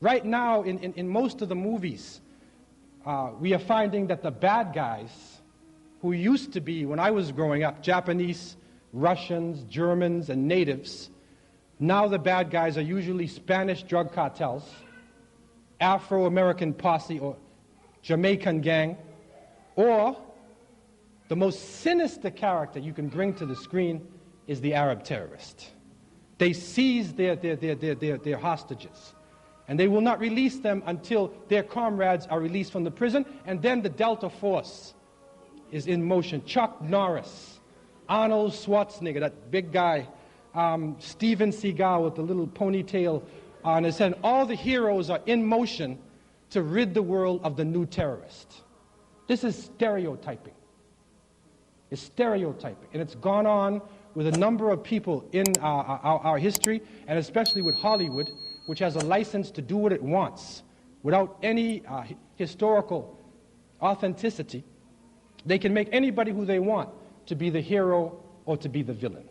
Right now, in most of the movies, we are finding that the bad guys, who used to be, when I was growing up, Japanese, Russians, Germans, and natives, now the bad guys are usually Spanish drug cartels, Afro-American posse or Jamaican gang, or the most sinister character you can bring to the screen is the Arab terrorist. They seize their hostages, and they will not release them until their comrades are released from the prison, and then the Delta Force is in motion. Chuck Norris, Arnold Schwarzenegger, that big guy, Steven Seagal with the little ponytail on his head. All the heroes are in motion to rid the world of the new terrorist. This is stereotyping. It's stereotyping, and it's gone on with a number of people in our history, and especially with Hollywood, which has a license to do what it wants without any historical authenticity. They can make anybody who they want to be the hero or to be the villain.